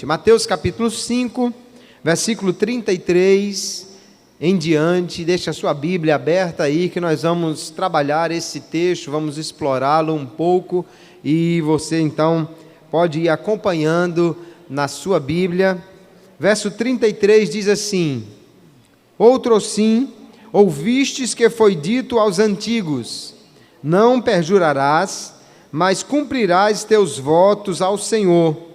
Mateus capítulo 5, versículo 33 em diante. Deixa a sua Bíblia aberta aí que nós vamos trabalhar esse texto, vamos explorá-lo um pouco e você então pode ir acompanhando na sua Bíblia. Verso 33 diz assim: Outro sim, ouvistes que foi dito aos antigos: não perjurarás, mas cumprirás teus votos ao Senhor.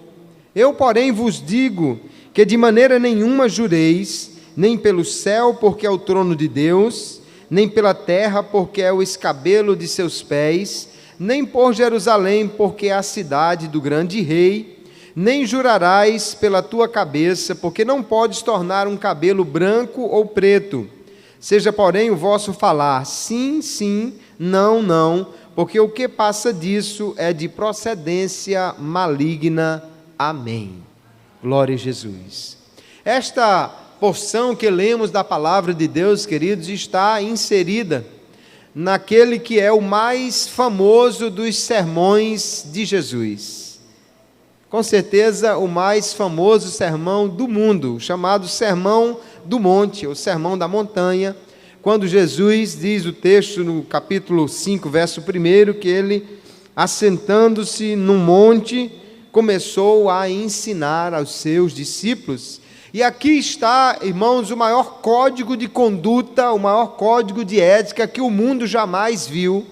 Eu, porém, vos digo que de maneira nenhuma jureis, nem pelo céu, porque é o trono de Deus, nem pela terra, porque é o escabelo de seus pés, nem por Jerusalém, porque é a cidade do grande rei, nem jurarás pela tua cabeça, porque não podes tornar um cabelo branco ou preto. Seja, porém, o vosso falar sim, sim, não, não, porque o que passa disso é de procedência maligna. Amém. Glória a Jesus. Esta porção que lemos da palavra de Deus, queridos, está inserida naquele que é o mais famoso dos sermões de Jesus. Com certeza, o mais famoso sermão do mundo, chamado Sermão do Monte, ou Sermão da Montanha, quando Jesus diz o texto no capítulo 5, verso 1, que ele, assentando-se num monte, começou a ensinar aos seus discípulos. E aqui está, irmãos, o maior código de conduta, o maior código de ética que o mundo jamais viu,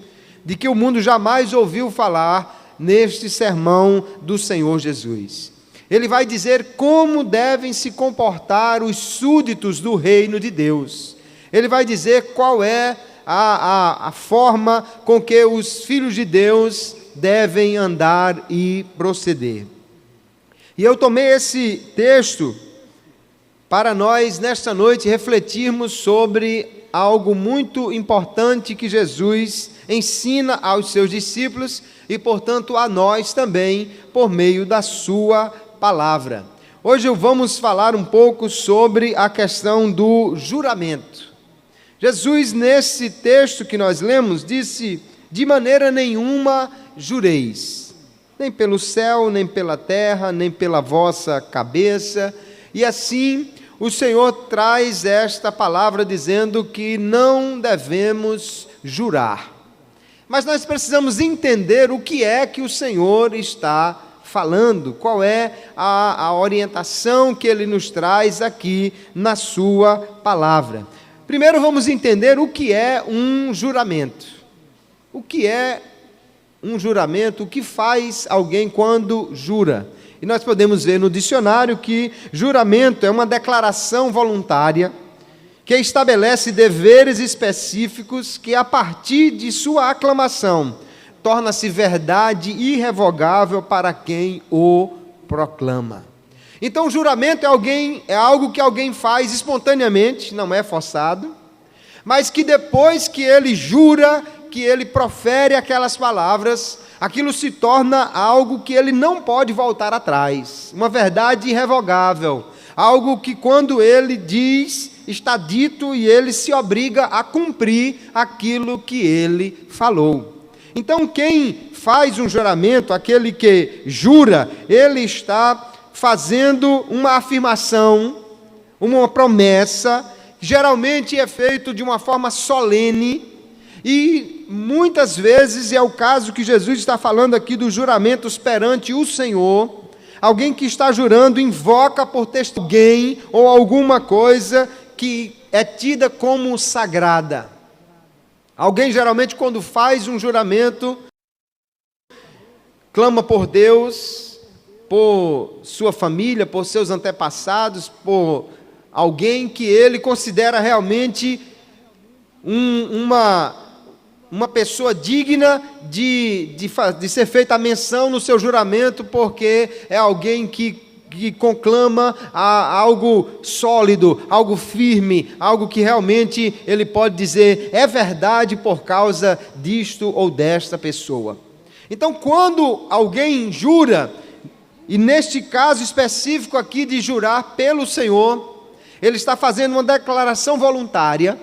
de que o mundo jamais ouviu falar neste sermão do Senhor Jesus. Ele vai dizer como devem se comportar os súditos do reino de Deus. Ele vai dizer qual é a forma com que os filhos de Deus devem andar e proceder. E eu tomei esse texto para nós, nesta noite, refletirmos sobre algo muito importante que Jesus ensina aos seus discípulos e, portanto, a nós também, por meio da sua palavra. Hoje vamos falar um pouco sobre a questão do juramento. Jesus, nesse texto que nós lemos, disse: de maneira nenhuma jureis, nem pelo céu, nem pela terra, nem pela vossa cabeça. E assim o Senhor traz esta palavra dizendo que não devemos jurar. Mas nós precisamos entender o que é que o Senhor está falando, qual é a orientação que Ele nos traz aqui na sua palavra. Primeiro vamos entender o que é um juramento. O que é um juramento? O que faz alguém quando jura? E nós podemos ver no dicionário que juramento é uma declaração voluntária que estabelece deveres específicos que, a partir de sua aclamação, torna-se verdade irrevogável para quem o proclama. Então, o juramento é algo que alguém faz espontaneamente, não é forçado, mas que depois que ele jura, que ele profere aquelas palavras, aquilo se torna algo que ele não pode voltar atrás, uma verdade irrevogável, algo que quando ele diz, está dito e ele se obriga a cumprir aquilo que ele falou. Então, quem faz um juramento, aquele que jura, ele está fazendo uma afirmação, uma promessa, geralmente é feito de uma forma solene, e muitas vezes é o caso que Jesus está falando aqui dos juramentos perante o Senhor. Alguém que está jurando invoca por texto alguém ou alguma coisa que é tida como sagrada. Alguém geralmente quando faz um juramento, clama por Deus, por sua família, por seus antepassados, por alguém que ele considera realmente uma pessoa digna de ser feita a menção no seu juramento, porque é alguém que conclama algo sólido, algo firme, algo que realmente ele pode dizer é verdade por causa disto ou desta pessoa. Então, quando alguém jura, e neste caso específico aqui de jurar pelo Senhor, ele está fazendo uma declaração voluntária,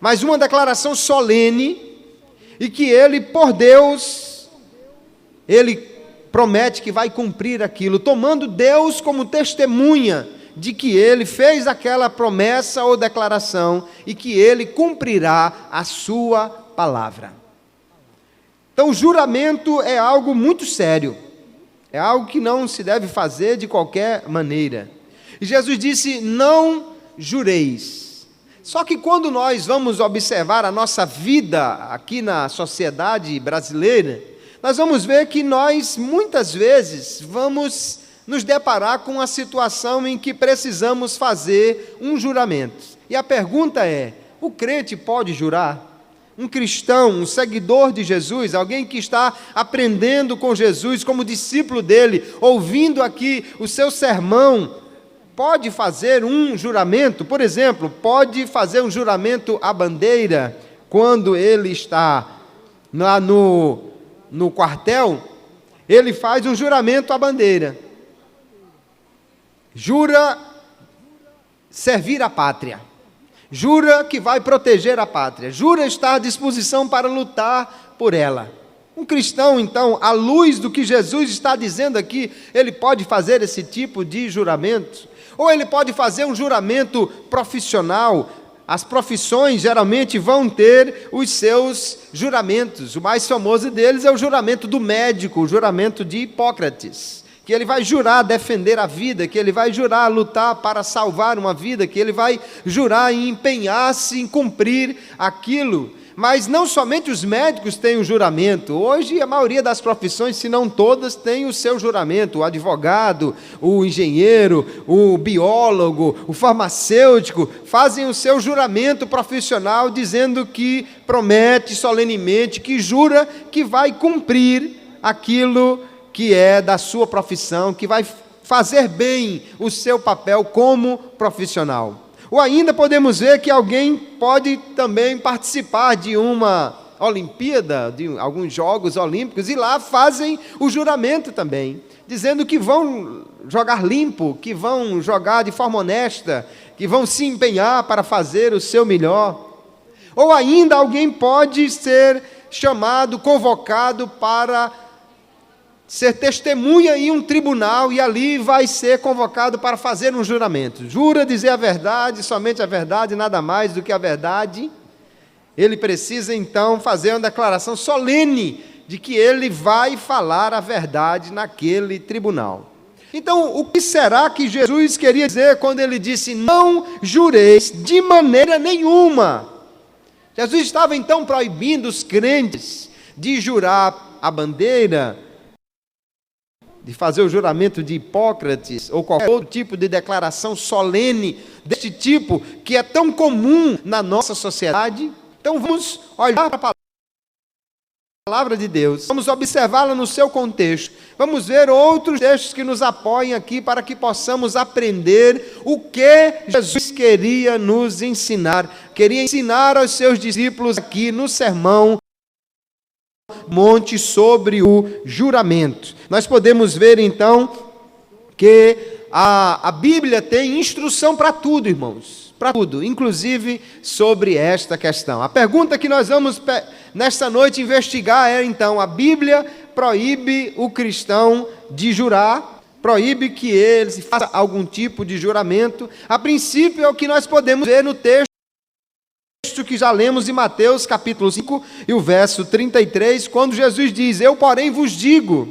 mas uma declaração solene, e que ele, por Deus, ele promete que vai cumprir aquilo, tomando Deus como testemunha de que ele fez aquela promessa ou declaração e que ele cumprirá a sua palavra. Então, o juramento é algo muito sério, é algo que não se deve fazer de qualquer maneira. E Jesus disse: não jureis. Só que quando nós vamos observar a nossa vida aqui na sociedade brasileira, nós vamos ver que nós, muitas vezes, vamos nos deparar com uma situação em que precisamos fazer um juramento. E a pergunta é: o crente pode jurar? Um cristão, um seguidor de Jesus, alguém que está aprendendo com Jesus, como discípulo dele, ouvindo aqui o seu sermão, pode fazer um juramento? Por exemplo, pode fazer um juramento à bandeira, quando ele está lá no quartel, ele faz um juramento à bandeira. Jura servir a pátria, jura que vai proteger a pátria, jura estar à disposição para lutar por ela. Um cristão, então, à luz do que Jesus está dizendo aqui, ele pode fazer esse tipo de juramento? Ou ele pode fazer um juramento profissional? As profissões geralmente vão ter os seus juramentos. O mais famoso deles é o juramento do médico, o juramento de Hipócrates, que ele vai jurar defender a vida, que ele vai jurar lutar para salvar uma vida, que ele vai jurar em empenhar-se em cumprir aquilo. Mas não somente os médicos têm um juramento. Hoje a maioria das profissões, se não todas, tem o seu juramento. O advogado, o engenheiro, o biólogo, o farmacêutico fazem o seu juramento profissional, dizendo que promete solenemente, que jura que vai cumprir aquilo que é da sua profissão, que vai fazer bem o seu papel como profissional. Ou ainda podemos ver que alguém pode também participar de uma Olimpíada, de alguns Jogos Olímpicos, e lá fazem o juramento também, dizendo que vão jogar limpo, que vão jogar de forma honesta, que vão se empenhar para fazer o seu melhor. Ou ainda alguém pode ser chamado, convocado para ser testemunha em um tribunal, e ali vai ser convocado para fazer um juramento. Jura dizer a verdade, somente a verdade, nada mais do que a verdade. Ele precisa então fazer uma declaração solene de que ele vai falar a verdade naquele tribunal. Então, o que será que Jesus queria dizer quando ele disse: não jureis de maneira nenhuma? Jesus estava então proibindo os crentes de jurar a bandeira, de fazer o juramento de Hipócrates, ou qualquer outro tipo de declaração solene deste tipo, que é tão comum na nossa sociedade. Então vamos olhar para a palavra de Deus, vamos observá-la no seu contexto, vamos ver outros textos que nos apoiem aqui, para que possamos aprender o que Jesus queria nos ensinar, queria ensinar aos seus discípulos aqui no sermão monte sobre o juramento. Nós podemos ver então que a Bíblia tem instrução para tudo, irmãos, para tudo, inclusive sobre esta questão. A pergunta que nós vamos nesta noite investigar é então: a Bíblia proíbe o cristão de jurar, proíbe que ele faça algum tipo de juramento? A princípio é o que nós podemos ver no texto que já lemos em Mateus capítulo 5 e o verso 33, quando Jesus diz: eu porém vos digo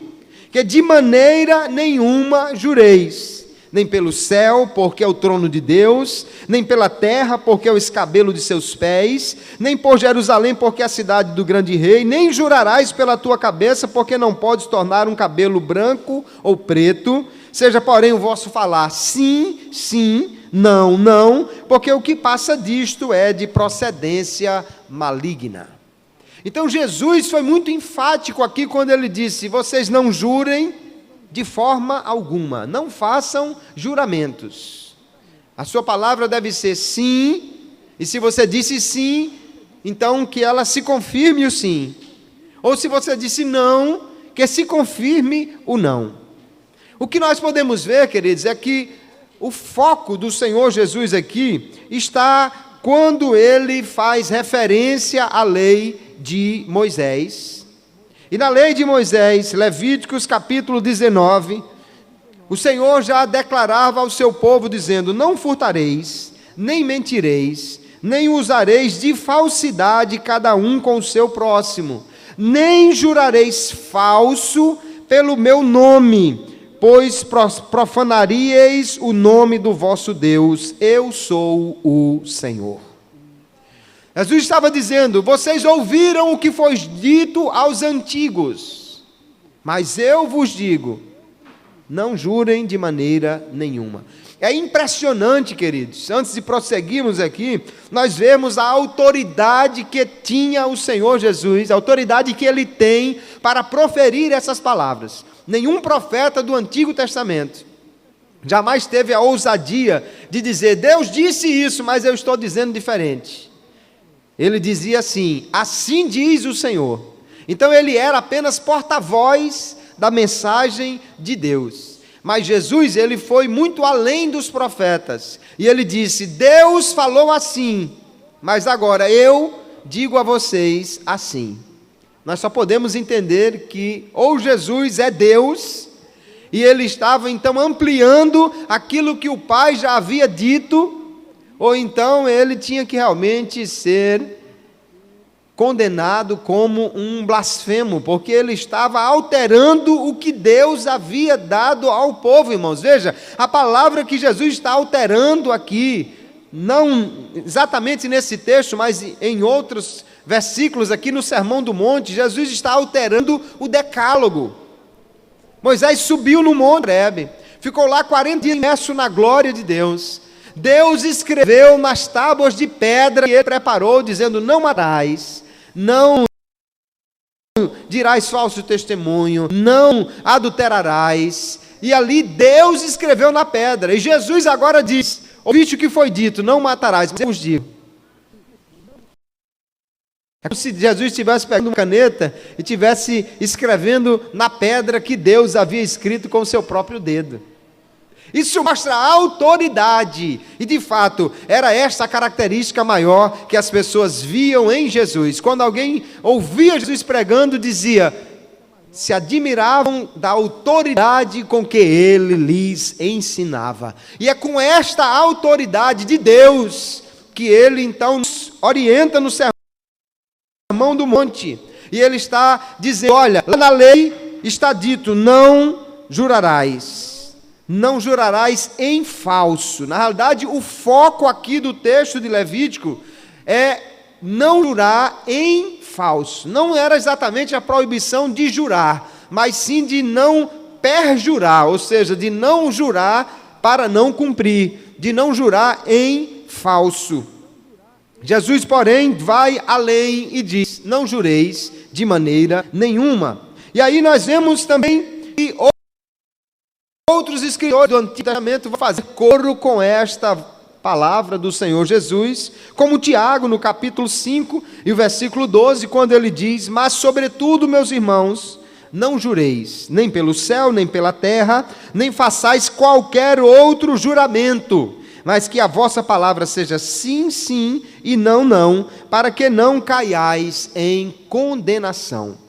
que de maneira nenhuma jureis, nem pelo céu, porque é o trono de Deus, nem pela terra, porque é o escabelo de seus pés, nem por Jerusalém, porque é a cidade do grande rei, nem jurarás pela tua cabeça, porque não podes tornar um cabelo branco ou preto. Seja, porém, o vosso falar sim, sim, não, não, porque o que passa disto é de procedência maligna. Então Jesus foi muito enfático aqui quando ele disse: vocês não jurem de forma alguma, não façam juramentos. A sua palavra deve ser sim, e se você disse sim, então que ela se confirme o sim. Ou se você disse não, que se confirme o não. O que nós podemos ver, queridos, é que o foco do Senhor Jesus aqui está quando ele faz referência à lei de Moisés. E na lei de Moisés, Levíticos capítulo 19, o Senhor já declarava ao seu povo dizendo: não furtareis, nem mentireis, nem usareis de falsidade cada um com o seu próximo, nem jurareis falso pelo meu nome, pois profanaríeis o nome do vosso Deus. Eu sou o Senhor. Jesus estava dizendo: vocês ouviram o que foi dito aos antigos, mas eu vos digo, não jurem de maneira nenhuma. É impressionante, queridos, antes de prosseguirmos aqui, nós vemos a autoridade que tinha o Senhor Jesus, a autoridade que Ele tem para proferir essas palavras. Nenhum profeta do Antigo Testamento jamais teve a ousadia de dizer: Deus disse isso, mas eu estou dizendo diferente. Ele dizia assim: assim diz o Senhor. Então ele era apenas porta-voz da mensagem de Deus. Mas Jesus, ele foi muito além dos profetas. E ele disse: Deus falou assim, mas agora eu digo a vocês assim. Nós só podemos entender que ou Jesus é Deus, e ele estava então ampliando aquilo que o Pai já havia dito, ou então ele tinha que realmente ser condenado como um blasfemo, porque ele estava alterando o que Deus havia dado ao povo, irmãos. Veja, a palavra que Jesus está alterando aqui, não exatamente nesse texto, mas em outros versículos aqui no Sermão do Monte, Jesus está alterando o decálogo. Moisés subiu no Monte Horebe, ficou lá 40 dias imerso na glória de Deus. Deus escreveu nas tábuas de pedra que ele preparou, dizendo: não matarás, não dirás falso testemunho, não adulterarás. E ali Deus escreveu na pedra. E Jesus agora diz: ouviste o que foi dito, não matarás, mas eu vos digo. É como se Jesus estivesse pegando uma caneta e estivesse escrevendo na pedra que Deus havia escrito com o seu próprio dedo. Isso mostra a autoridade, e de fato, era esta a característica maior que as pessoas viam em Jesus. Quando alguém ouvia Jesus pregando, dizia, se admiravam da autoridade com que ele lhes ensinava. E é com esta autoridade de Deus que ele então nos orienta no Sermão do Monte. E ele está dizendo: olha, lá na lei está dito, não jurarás. Não jurarás em falso. Na realidade, o foco aqui do texto de Levítico é não jurar em falso. Não era exatamente a proibição de jurar, mas sim de não perjurar, ou seja, de não jurar para não cumprir, de não jurar em falso. Jesus, porém, vai além e diz: não jureis de maneira nenhuma. E aí nós vemos também que outros escritores do Antigo Testamento vão fazer coro com esta palavra do Senhor Jesus, como Tiago, no capítulo 5 e o versículo 12, quando ele diz: mas sobretudo, meus irmãos, não jureis, nem pelo céu, nem pela terra, nem façais qualquer outro juramento, mas que a vossa palavra seja sim, sim, e não, não, para que não caiais em condenação.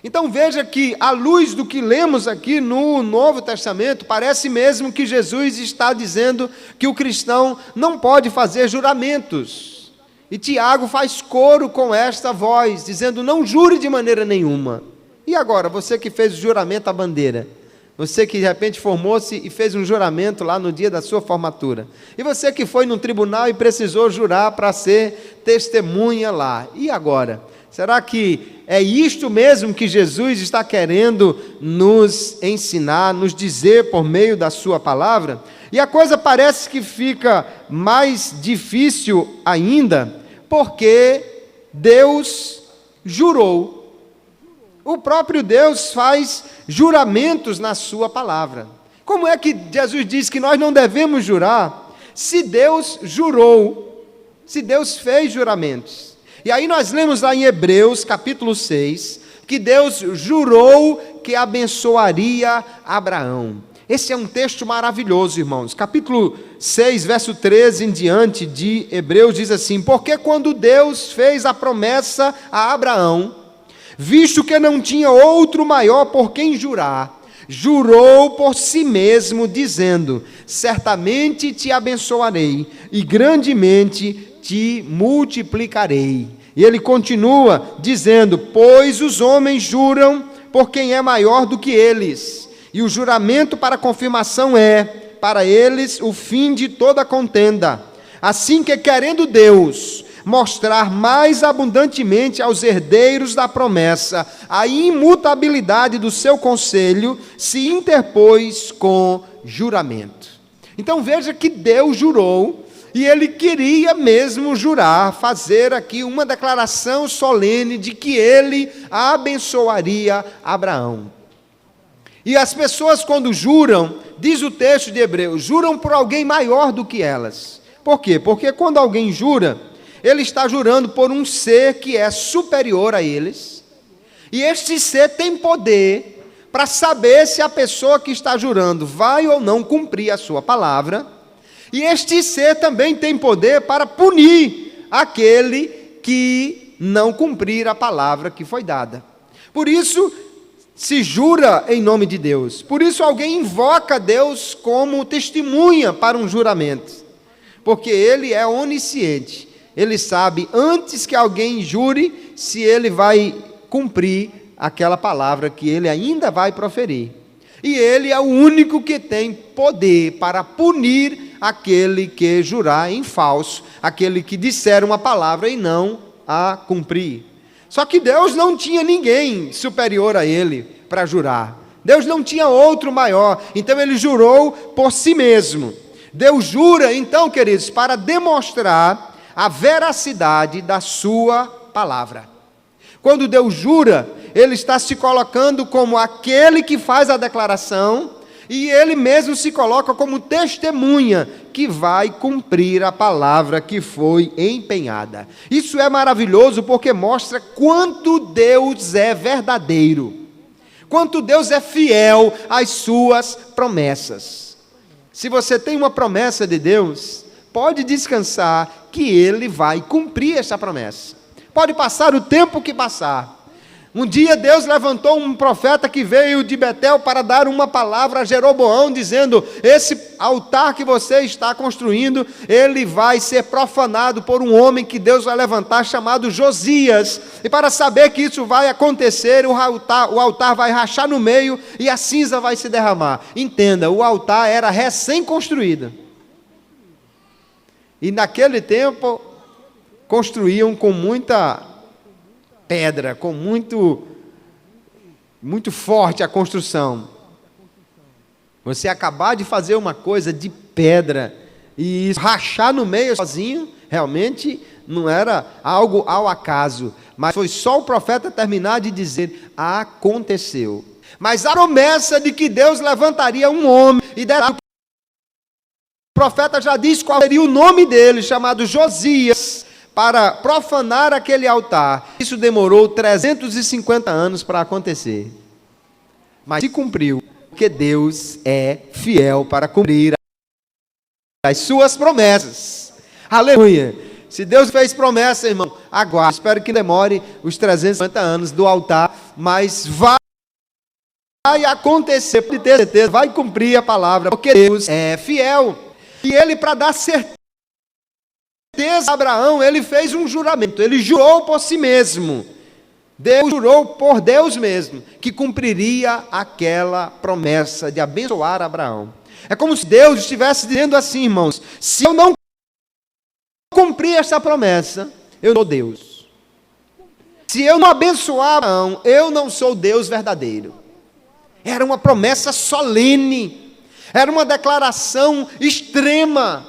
Então veja que, à luz do que lemos aqui no Novo Testamento, parece mesmo que Jesus está dizendo que o cristão não pode fazer juramentos. E Tiago faz coro com esta voz, dizendo: não jure de maneira nenhuma. E agora, você que fez o juramento à bandeira, você que de repente formou-se e fez um juramento lá no dia da sua formatura, e você que foi num tribunal e precisou jurar para ser testemunha lá, e agora? Será que é isto mesmo que Jesus está querendo nos ensinar, nos dizer por meio da sua palavra? E a coisa parece que fica mais difícil ainda, porque Deus jurou. O próprio Deus faz juramentos na sua palavra. Como é que Jesus diz que nós não devemos jurar, se Deus jurou, se Deus fez juramentos? E aí nós lemos lá em Hebreus, capítulo 6, que Deus jurou que abençoaria Abraão. Esse é um texto maravilhoso, irmãos. Capítulo 6, verso 13 em diante de Hebreus diz assim: porque quando Deus fez a promessa a Abraão, visto que não tinha outro maior por quem jurar, jurou por si mesmo, dizendo: certamente te abençoarei e grandemente te multiplicarei. E ele continua dizendo: pois os homens juram por quem é maior do que eles, e o juramento para confirmação é, para eles, o fim de toda contenda. Assim que, querendo Deus mostrar mais abundantemente aos herdeiros da promessa a imutabilidade do seu conselho, se interpôs com juramento. Então veja que Deus jurou, e ele queria mesmo jurar, fazer aqui uma declaração solene de que ele abençoaria Abraão. E as pessoas, quando juram, diz o texto de Hebreus, juram por alguém maior do que elas. Por quê? Porque quando alguém jura, ele está jurando por um ser que é superior a eles, e este ser tem poder para saber se a pessoa que está jurando vai ou não cumprir a sua palavra, e este ser também tem poder para punir aquele que não cumprir a palavra que foi dada. Por isso, se jura em nome de Deus. Por isso, alguém invoca Deus como testemunha para um juramento, porque ele é onisciente. Ele sabe, antes que alguém jure, se ele vai cumprir aquela palavra que ele ainda vai proferir. E ele é o único que tem poder para punir aquele que jurar em falso, aquele que disser uma palavra e não a cumprir. Só que Deus não tinha ninguém superior a ele para jurar. Deus não tinha outro maior, então ele jurou por si mesmo. Deus jura, então, queridos, para demonstrar a veracidade da sua palavra. Quando Deus jura, ele está se colocando como aquele que faz a declaração, e ele mesmo se coloca como testemunha que vai cumprir a palavra que foi empenhada. Isso é maravilhoso porque mostra quanto Deus é verdadeiro, quanto Deus é fiel às suas promessas. Se você tem uma promessa de Deus, pode descansar que ele vai cumprir essa promessa. Pode passar o tempo que passar. Um dia Deus levantou um profeta que veio de Betel para dar uma palavra a Jeroboão, dizendo: esse altar que você está construindo, ele vai ser profanado por um homem que Deus vai levantar, chamado Josias. E para saber que isso vai acontecer, o altar vai rachar no meio e a cinza vai se derramar. Entenda, o altar era recém-construído. E naquele tempo, construíam com muita pedra, com muito forte a construção. Você acabar de fazer uma coisa de pedra e rachar no meio sozinho, realmente não era algo ao acaso, mas foi só o profeta terminar de dizer: aconteceu. Mas a promessa de que Deus levantaria um homem e dera, o profeta já disse qual seria o nome dele, chamado Josias, para profanar aquele altar. Isso demorou 350 anos para acontecer. Mas se cumpriu, porque Deus é fiel para cumprir as suas promessas. Aleluia! Se Deus fez promessa, irmão, aguarde. Espero que demore os 350 anos do altar, mas vai acontecer, pode ter certeza, vai cumprir a palavra, porque Deus é fiel. E ele, para dar certeza a Abraão, ele fez um juramento, ele jurou por si mesmo. Deus jurou por Deus mesmo que cumpriria aquela promessa de abençoar Abraão. É como se Deus estivesse dizendo assim, irmãos: se eu não cumprir essa promessa, eu sou Deus. Se eu não abençoar Abraão, eu não sou Deus verdadeiro. Era uma promessa solene, era uma declaração extrema,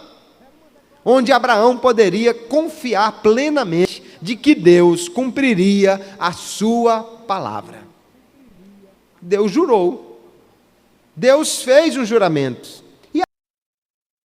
onde Abraão poderia confiar plenamente de que Deus cumpriria a sua palavra. Deus jurou. Deus fez um juramento. E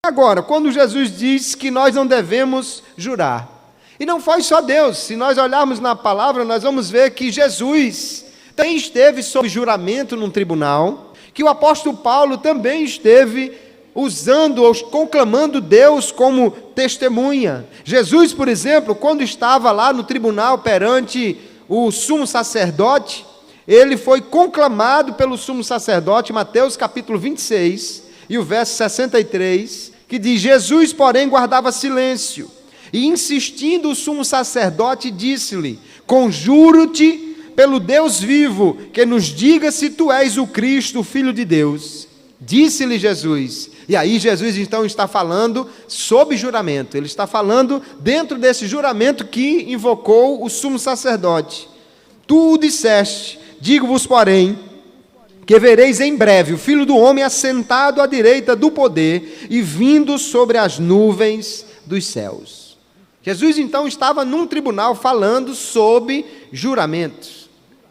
agora, quando Jesus diz que nós não devemos jurar, e não foi só Deus, se nós olharmos na palavra, nós vamos ver que Jesus também esteve sob juramento num tribunal, que o apóstolo Paulo também esteve usando ou conclamando Deus como testemunha. Jesus, por exemplo, quando estava lá no tribunal perante o sumo sacerdote, ele foi conclamado pelo sumo sacerdote, Mateus capítulo 26, e o verso 63, que diz: Jesus, porém, guardava silêncio, e insistindo o sumo sacerdote, disse-lhe: conjuro-te pelo Deus vivo, que nos diga se tu és o Cristo, o Filho de Deus. Disse-lhe Jesus, e aí Jesus então está falando sob juramento, ele está falando dentro desse juramento que invocou o sumo sacerdote. Tu o disseste, digo-vos, porém, que vereis em breve o Filho do Homem assentado à direita do poder e vindo sobre as nuvens dos céus. Jesus então estava num tribunal falando sob juramento.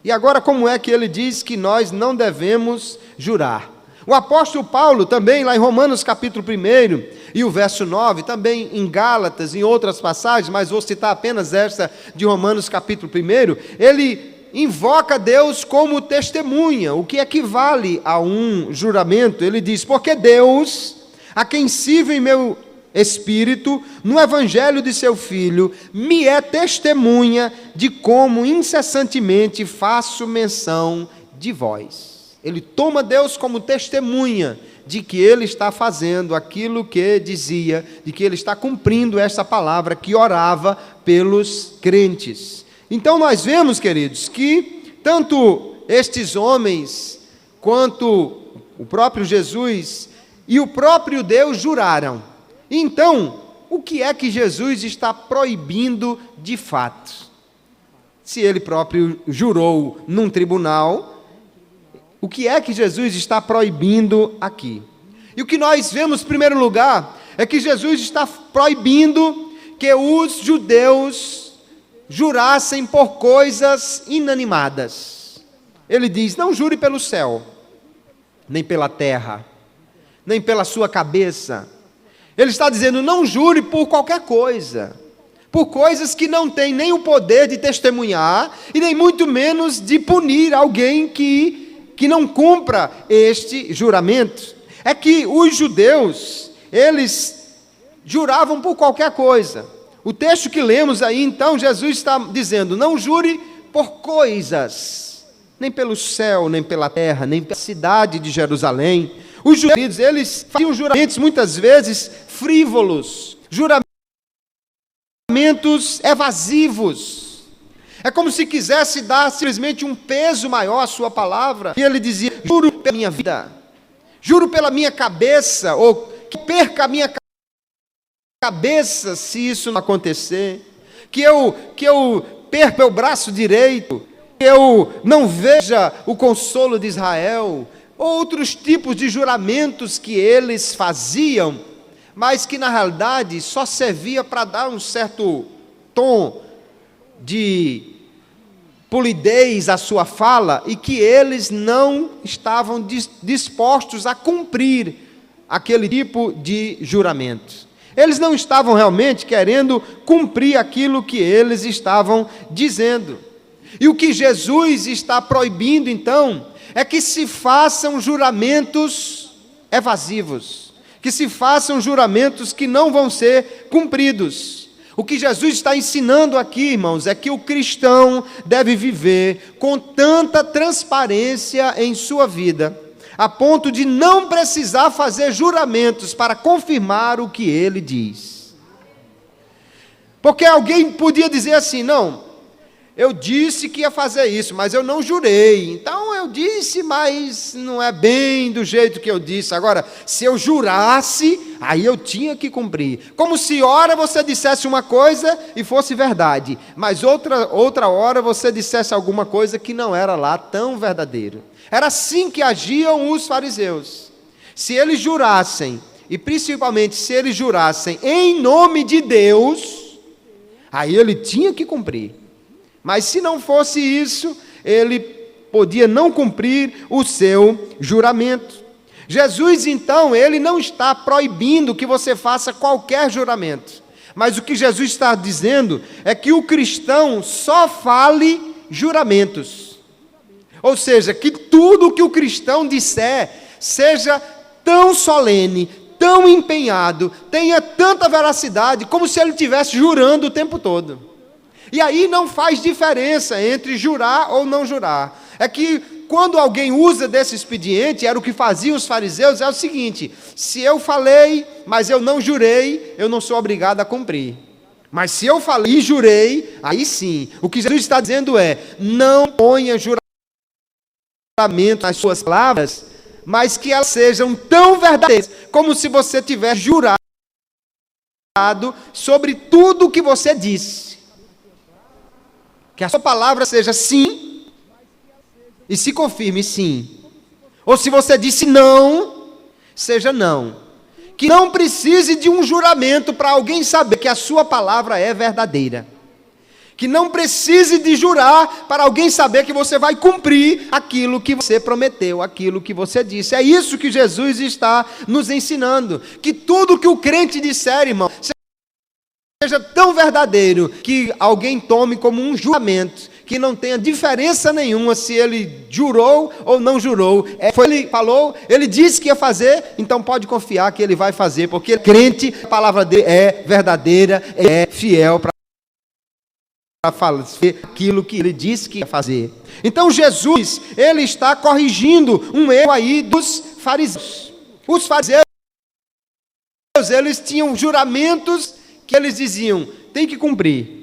E agora, como é que ele diz que nós não devemos jurar? O apóstolo Paulo também, lá em Romanos capítulo 1 e o verso 9, também em Gálatas, em outras passagens, mas vou citar apenas esta de Romanos capítulo 1, ele invoca Deus como testemunha, o que equivale a um juramento. Ele diz: porque Deus, a quem sirvo em meu Espírito, no Evangelho de seu Filho, me é testemunha de como incessantemente faço menção de vós. Ele toma Deus como testemunha de que ele está fazendo aquilo que dizia, de que ele está cumprindo essa palavra que orava pelos crentes. Então nós vemos, queridos, que tanto estes homens, quanto o próprio Jesus e o próprio Deus juraram. Então, o que é que Jesus está proibindo de fato? Se ele próprio jurou num tribunal, o que é que Jesus está proibindo aqui? E o que nós vemos, em primeiro lugar, é que Jesus está proibindo que os judeus jurassem por coisas inanimadas. Ele diz: não jure pelo céu, nem pela terra, nem pela sua cabeça. Ele está dizendo: não jure por qualquer coisa, por coisas que não têm nem o poder de testemunhar, e nem muito menos de punir alguém que não cumpra este juramento. É que os judeus, eles juravam por qualquer coisa. O texto que lemos aí, então, Jesus está dizendo: não jure por coisas, nem pelo céu, nem pela terra, nem pela cidade de Jerusalém. Os judeus, eles faziam juramentos muitas vezes frívolos, juramentos evasivos. É como se quisesse dar simplesmente um peso maior à sua palavra. E ele dizia: juro pela minha vida, juro pela minha cabeça, ou que perca a minha cabeça se isso não acontecer, que eu perca meu braço direito, que eu não veja o consolo de Israel. Outros tipos de juramentos que eles faziam, mas que na realidade só servia para dar um certo tom de polidez à sua fala, e que eles não estavam dispostos a cumprir aquele tipo de juramento. Eles não estavam realmente querendo cumprir aquilo que eles estavam dizendo. E o que Jesus está proibindo, então, é que se façam juramentos evasivos, que se façam juramentos que não vão ser cumpridos. O que Jesus está ensinando aqui, irmãos, é que o cristão deve viver com tanta transparência em sua vida, a ponto de não precisar fazer juramentos para confirmar o que ele diz. Porque alguém podia dizer assim: não, eu disse que ia fazer isso, mas eu não jurei. Então eu disse, mas não é bem do jeito que eu disse. Agora, se eu jurasse, aí eu tinha que cumprir. Como se ora você dissesse uma coisa e fosse verdade, mas outra hora você dissesse alguma coisa que não era lá tão verdadeiro. Era assim que agiam os fariseus. Se eles jurassem, e principalmente se eles jurassem em nome de Deus, aí ele tinha que cumprir. Mas se não fosse isso, ele podia não cumprir o seu juramento. Jesus, então, ele não está proibindo que você faça qualquer juramento. Mas o que Jesus está dizendo é que o cristão só fale juramentos. Ou seja, que tudo o que o cristão disser seja tão solene, tão empenhado, tenha tanta veracidade, como se ele estivesse jurando o tempo todo. E aí não faz diferença entre jurar ou não jurar. É que quando alguém usa desse expediente, era o que faziam os fariseus, é o seguinte: se eu falei, mas eu não jurei, eu não sou obrigado a cumprir. Mas se eu falei e jurei, aí sim. O que Jesus está dizendo é: não ponha juramento nas suas palavras, mas que elas sejam tão verdadeiras, como se você tivesse jurado sobre tudo o que você disse. Que a sua palavra seja sim, e se confirme sim. Ou se você disse não, seja não. Que não precise de um juramento para alguém saber que a sua palavra é verdadeira. Que não precise de jurar para alguém saber que você vai cumprir aquilo que você prometeu, aquilo que você disse. É isso que Jesus está nos ensinando. Que tudo que o crente disser, irmão, seja tão verdadeiro que alguém tome como um juramento, que não tenha diferença nenhuma se ele jurou ou não jurou. Ele falou, ele disse que ia fazer, então pode confiar que ele vai fazer, porque crente, a palavra dele é verdadeira, é fiel para fazer aquilo que ele disse que ia fazer. Então Jesus, ele está corrigindo um erro aí dos fariseus. Os fariseus, eles tinham juramentos que eles diziam, tem que cumprir.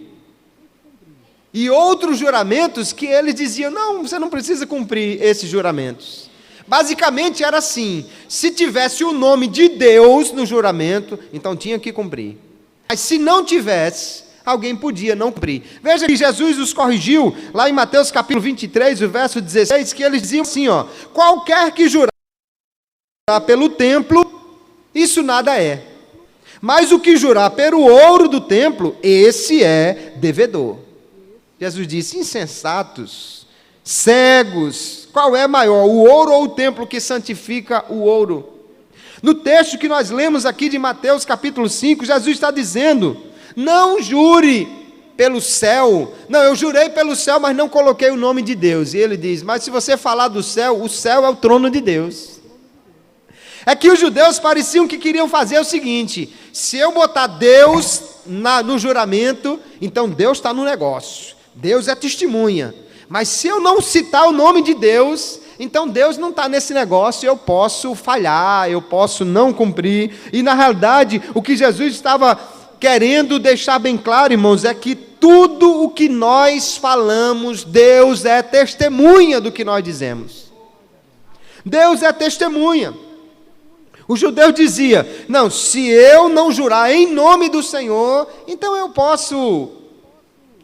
E outros juramentos que eles diziam, não, você não precisa cumprir esses juramentos. Basicamente era assim: se tivesse o nome de Deus no juramento, então tinha que cumprir. Mas se não tivesse, alguém podia não cumprir. Veja que Jesus os corrigiu, lá em Mateus capítulo 23, o verso 16, que eles diziam assim, ó: qualquer que jurar pelo templo, isso nada é. Mas o que jurar pelo ouro do templo, esse é devedor. Jesus disse, insensatos, cegos, qual é maior, o ouro ou o templo que santifica o ouro? No texto que nós lemos aqui de Mateus capítulo 5, Jesus está dizendo, não jure pelo céu. Não, eu jurei pelo céu, mas não coloquei o nome de Deus. E ele diz, mas se você falar do céu, o céu é o trono de Deus. É que os judeus pareciam que queriam fazer o seguinte, se eu botar Deus no juramento, então Deus está no negócio. Deus é testemunha. Mas se eu não citar o nome de Deus, então Deus não está nesse negócio, eu posso falhar, eu posso não cumprir. E na realidade, o que Jesus estava querendo deixar bem claro, irmãos, é que tudo o que nós falamos, Deus é testemunha do que nós dizemos. Deus é testemunha. O judeu dizia, não, se eu não jurar em nome do Senhor, então eu posso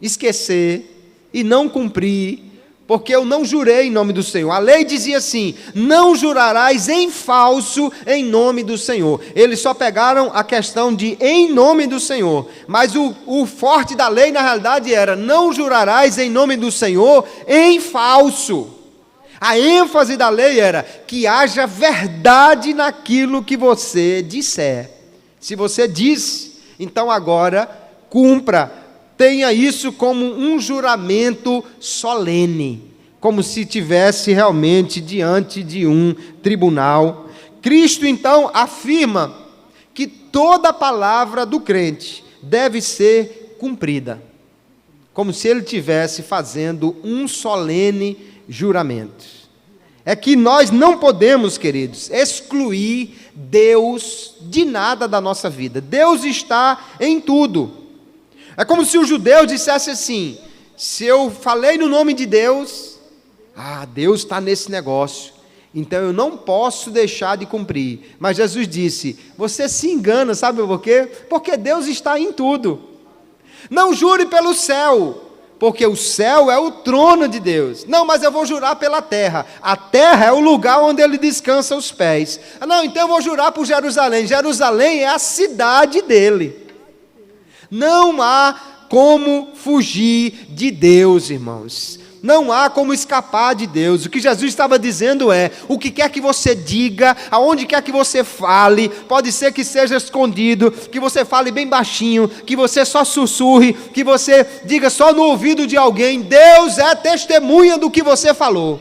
esquecer e não cumprir, porque eu não jurei em nome do Senhor. A lei dizia assim, não jurarás em falso em nome do Senhor. Eles só pegaram a questão de em nome do Senhor, mas o forte da lei na realidade era, não jurarás em nome do Senhor em falso. A ênfase da lei era que haja verdade naquilo que você disser. Se você diz, então agora cumpra. Tenha isso como um juramento solene, como se estivesse realmente diante de um tribunal. Cristo, então, afirma que toda palavra do crente deve ser cumprida, como se ele estivesse fazendo um solene juramento. É que nós não podemos, queridos, excluir Deus de nada da nossa vida. Deus está em tudo. É como se o judeu dissesse assim, se eu falei no nome de Deus, Deus está nesse negócio, então eu não posso deixar de cumprir. Mas Jesus disse, você se engana, sabe por quê? Porque Deus está em tudo. Não jure pelo céu, porque o céu é o trono de Deus. Não, mas eu vou jurar pela terra. A terra é o lugar onde ele descansa os pés. Não, então eu vou jurar por Jerusalém. Jerusalém é a cidade dele. Não há como fugir de Deus, irmãos. Não há como escapar de Deus. O que Jesus estava dizendo é, o que quer que você diga, aonde quer que você fale, pode ser que seja escondido, que você fale bem baixinho, que você só sussurre, que você diga só no ouvido de alguém, Deus é testemunha do que você falou.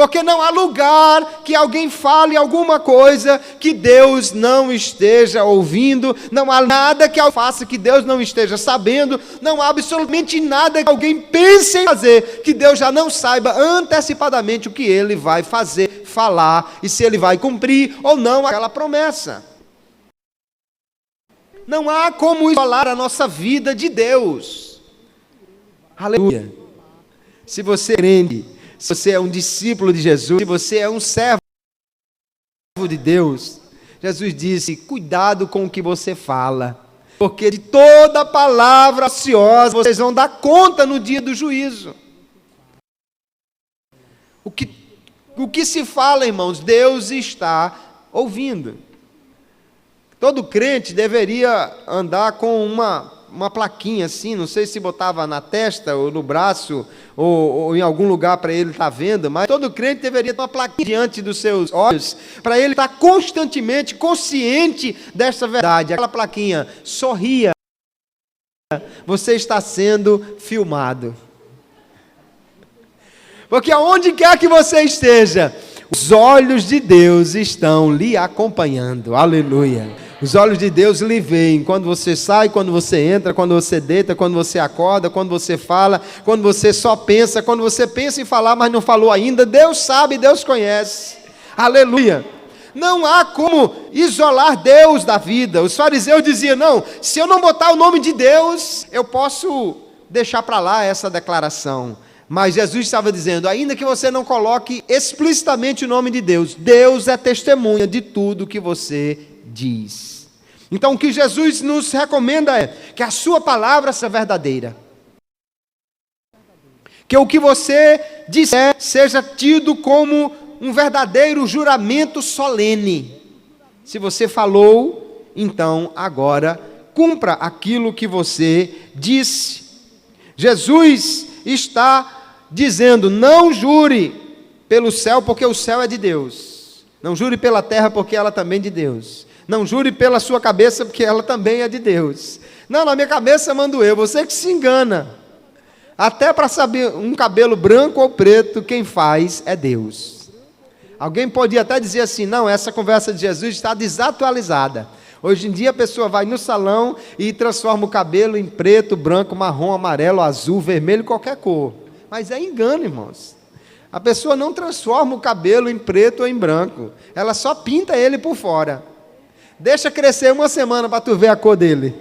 Porque não há lugar que alguém fale alguma coisa que Deus não esteja ouvindo, não há nada que alguém faça que Deus não esteja sabendo, não há absolutamente nada que alguém pense em fazer que Deus já não saiba antecipadamente o que Ele vai fazer, falar, e se Ele vai cumprir ou não aquela promessa. Não há como isolar a nossa vida de Deus. Aleluia. Se você é crente, se você é um discípulo de Jesus, se você é um servo de Deus, Jesus disse: cuidado com o que você fala, porque de toda palavra ociosa vocês vão dar conta no dia do juízo. O que se fala, irmãos, Deus está ouvindo. Todo crente deveria andar com uma plaquinha assim, não sei se botava na testa ou no braço ou em algum lugar para ele estar vendo, mas todo crente deveria ter uma plaquinha diante dos seus olhos para ele estar constantemente consciente dessa verdade. Aquela plaquinha: sorria, você está sendo filmado. Porque aonde quer que você esteja, os olhos de Deus estão lhe acompanhando. Aleluia. Os olhos de Deus lhe veem quando você sai, quando você entra, quando você deita, quando você acorda, quando você fala, quando você só pensa, quando você pensa em falar, mas não falou ainda. Deus sabe, Deus conhece. Aleluia. Não há como isolar Deus da vida. Os fariseus diziam: não, se eu não botar o nome de Deus, eu posso deixar para lá essa declaração. Mas Jesus estava dizendo: ainda que você não coloque explicitamente o nome de Deus, Deus é testemunha de tudo que você diz. Então o que Jesus nos recomenda é que a sua palavra seja verdadeira. Que o que você disser seja tido como um verdadeiro juramento solene. Se você falou, então agora cumpra aquilo que você disse. Jesus está dizendo: não jure pelo céu, porque o céu é de Deus. Não jure pela terra, porque ela também é de Deus. Não jure pela sua cabeça, porque ela também é de Deus. Não, na minha cabeça mando eu. Você que se engana. Até para saber um cabelo branco ou preto, quem faz é Deus. Alguém podia até dizer assim: não, essa conversa de Jesus está desatualizada. Hoje em dia a pessoa vai no salão e transforma o cabelo em preto, branco, marrom, amarelo, azul, vermelho, qualquer cor. Mas é engano, irmãos. A pessoa não transforma o cabelo em preto ou em branco. Ela só pinta ele por fora. Deixa crescer uma semana para tu ver a cor dele.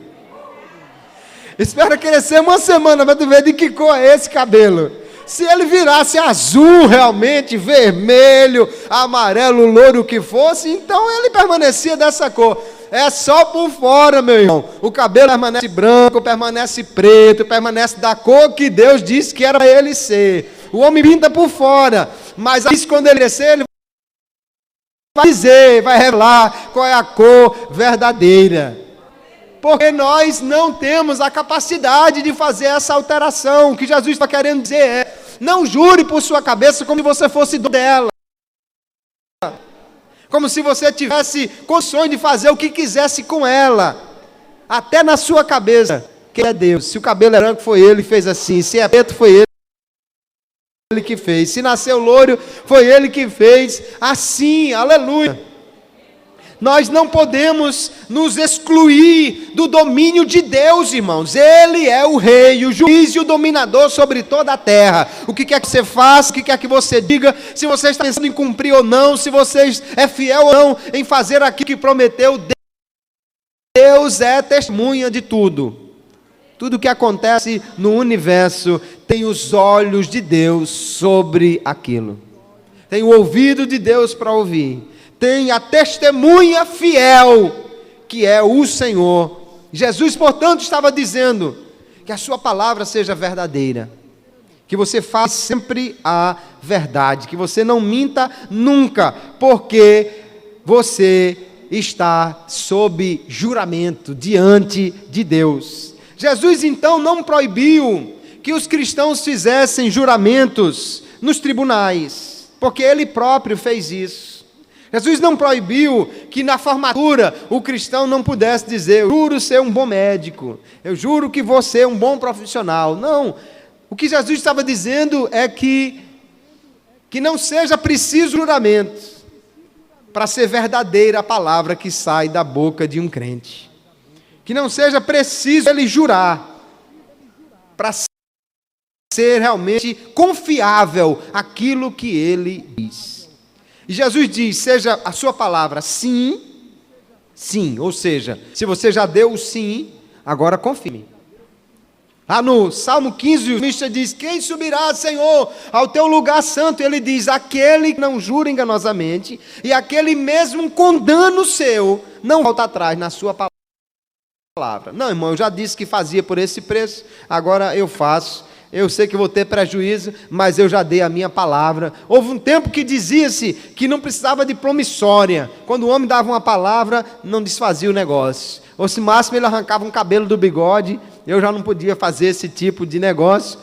Espera crescer uma semana para tu ver de que cor é esse cabelo. Se ele virasse azul realmente, vermelho, amarelo, louro, o que fosse, então ele permanecia dessa cor. É só por fora, meu irmão. O cabelo permanece branco, permanece preto, permanece da cor que Deus disse que era para ele ser. O homem pinta por fora, mas isso, quando ele crescer, ele vai dizer, vai revelar qual é a cor verdadeira. Porque nós não temos a capacidade de fazer essa alteração. O que Jesus está querendo dizer é: não jure por sua cabeça como se você fosse dono dela. Como se você tivesse condições de fazer o que quisesse com ela. Até na sua cabeça, que é Deus. Se o cabelo é branco, foi Ele que fez assim. Se é preto, foi Ele que fez. Se nasceu loiro, foi Ele que fez assim. Aleluia. Nós não podemos nos excluir do domínio de Deus, irmãos. Ele é o rei, o juiz e o dominador sobre toda a terra. O que quer que você faça, o que quer que você diga, se você está pensando em cumprir ou não, se você é fiel ou não em fazer aquilo que prometeu, Deus é testemunha de tudo. Tudo que acontece no universo tem os olhos de Deus sobre aquilo. Tem o ouvido de Deus para ouvir. Tem a testemunha fiel, que é o Senhor. Jesus, portanto, estava dizendo que a sua palavra seja verdadeira, que você faça sempre a verdade, que você não minta nunca, porque você está sob juramento diante de Deus. Jesus, então, não proibiu que os cristãos fizessem juramentos nos tribunais, porque Ele próprio fez isso. Jesus não proibiu que na formatura o cristão não pudesse dizer: eu juro ser um bom médico, eu juro que vou ser um bom profissional. Não, o que Jesus estava dizendo é que que não seja preciso juramento para ser verdadeira a palavra que sai da boca de um crente. Que não seja preciso ele jurar para ser realmente confiável aquilo que ele diz. E Jesus diz, seja a sua palavra sim, sim. Ou seja, se você já deu o sim, agora confirme. Lá no Salmo 15, o salmista diz, quem subirá, Senhor, ao teu lugar santo? Ele diz, aquele que não jura enganosamente, e aquele mesmo com dano seu, não volta atrás na sua palavra. Não, irmão, eu já disse que fazia por esse preço, agora eu faço. Eu sei que vou ter prejuízo, mas eu já dei a minha palavra. Houve um tempo que dizia-se que não precisava de promissória. Quando o homem dava uma palavra, não desfazia o negócio. Ou se máximo ele arrancava um cabelo do bigode, eu já não podia fazer esse tipo de negócio.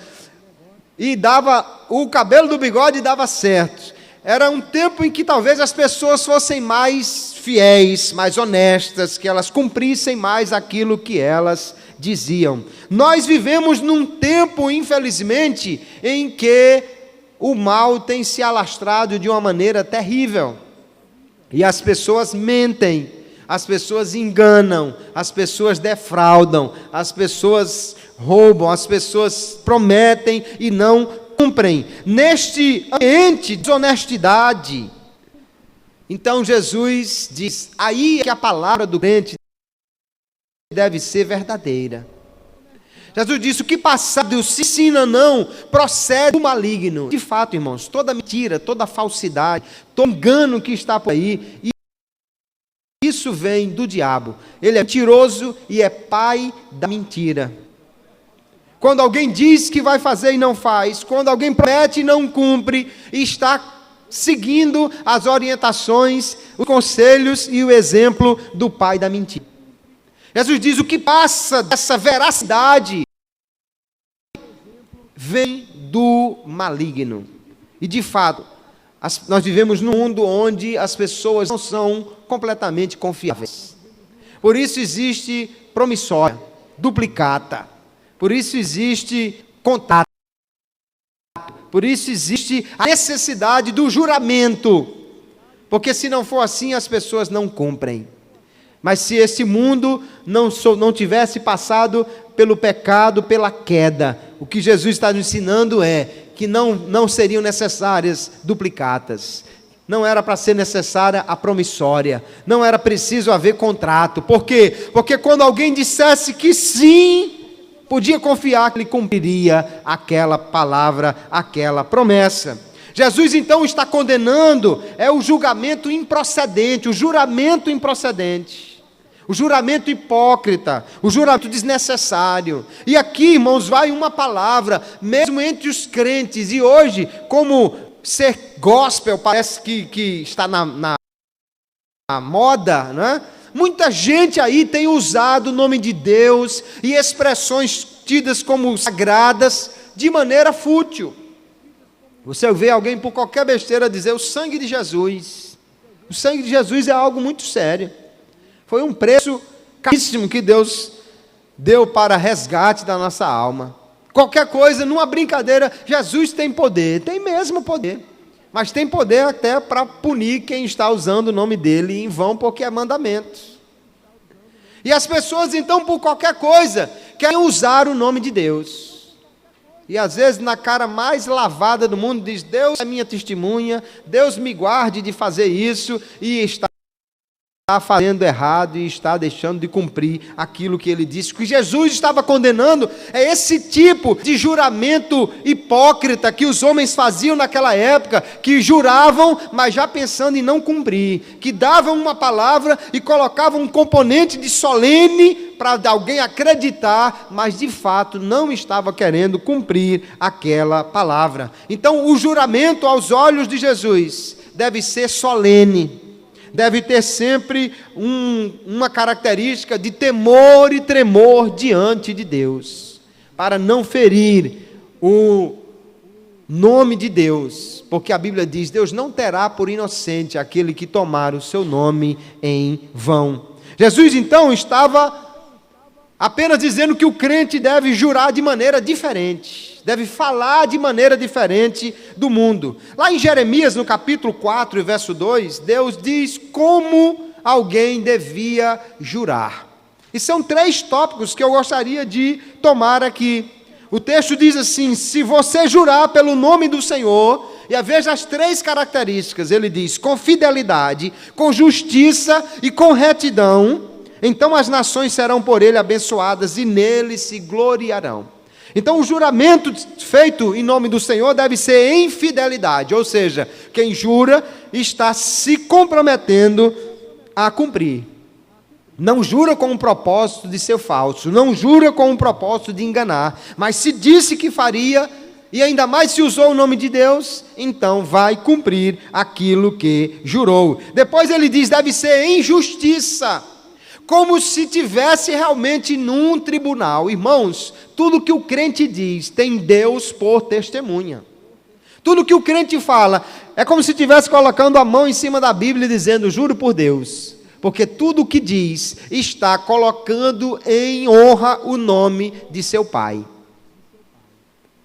E dava o cabelo do bigode e dava certo. Era um tempo em que talvez as pessoas fossem mais fiéis, mais honestas, que elas cumprissem mais aquilo que elas diziam. Nós vivemos num tempo, infelizmente, em que o mal tem se alastrado de uma maneira terrível. E as pessoas mentem, as pessoas enganam, as pessoas defraudam, as pessoas roubam, as pessoas prometem e não cumprem. Neste ambiente de desonestidade, então Jesus diz, aí é que a palavra do crente deve ser verdadeira. Jesus disse, o que passar do sim, não, procede do maligno. De fato, irmãos, toda mentira, toda falsidade, todo engano que está por aí, isso vem do diabo. Ele é mentiroso e é pai da mentira. Quando alguém diz que vai fazer e não faz, quando alguém promete e não cumpre, está seguindo as orientações, os conselhos e o exemplo do pai da mentira. Jesus diz, o que passa dessa veracidade vem do maligno. E de fato, nós vivemos num mundo onde as pessoas não são completamente confiáveis. Por isso existe promissória, duplicata. Por isso existe contato. Por isso existe a necessidade do juramento. Porque se não for assim, as pessoas não cumprem. Mas se esse mundo não tivesse passado pelo pecado, pela queda, o que Jesus está nos ensinando é que não seriam necessárias duplicatas. Não era para ser necessária a promissória. Não era preciso haver contrato. Por quê? Porque quando alguém dissesse que sim, podia confiar que ele cumpriria aquela palavra, aquela promessa. Jesus então está condenando o julgamento improcedente, o juramento improcedente, o juramento hipócrita, o juramento desnecessário. E aqui, irmãos, vai uma palavra, mesmo entre os crentes, e hoje, como ser gospel parece que está na moda, né? Muita gente aí tem usado o nome de Deus e expressões tidas como sagradas de maneira fútil. Você vê alguém por qualquer besteira dizer o sangue de Jesus. O sangue de Jesus é algo muito sério. Foi um preço caríssimo que Deus deu para resgate da nossa alma. Qualquer coisa, numa brincadeira, Jesus tem poder, tem mesmo poder. Mas tem poder até para punir quem está usando o nome dele em vão, porque é mandamento. E as pessoas então, por qualquer coisa, querem usar o nome de Deus. E às vezes na cara mais lavada do mundo diz, Deus é minha testemunha, Deus me guarde de fazer isso, e está fazendo errado e está deixando de cumprir aquilo que ele disse. O que Jesus estava condenando é esse tipo de juramento hipócrita que os homens faziam naquela época, que juravam, mas já pensando em não cumprir, que davam uma palavra e colocavam um componente de solene para alguém acreditar, mas de fato não estava querendo cumprir aquela palavra. Então o juramento aos olhos de Jesus deve ser solene, deve ter sempre uma característica de temor e tremor diante de Deus, para não ferir o nome de Deus, porque a Bíblia diz, Deus não terá por inocente aquele que tomar o seu nome em vão. Jesus então estava apenas dizendo que o crente deve jurar de maneira diferente, deve falar de maneira diferente do mundo. Lá em Jeremias, no capítulo 4, verso 2, Deus diz como alguém devia jurar. E são 3 tópicos que eu gostaria de tomar aqui. O texto diz assim: se você jurar pelo nome do Senhor, e veja as 3 características, ele diz, com fidelidade, com justiça e com retidão, então as nações serão por ele abençoadas e nele se gloriarão. Então o juramento feito em nome do Senhor deve ser em fidelidade, ou seja, quem jura está se comprometendo a cumprir. Não jura com o propósito de ser falso, não jura com o propósito de enganar, mas se disse que faria, e ainda mais se usou o nome de Deus, então vai cumprir aquilo que jurou. Depois ele diz, deve ser em justiça, como se tivesse realmente num tribunal. Irmãos, tudo que o crente diz tem Deus por testemunha. Tudo que o crente fala é como se estivesse colocando a mão em cima da Bíblia e dizendo, juro por Deus. Porque tudo o que diz está colocando em honra o nome de seu pai.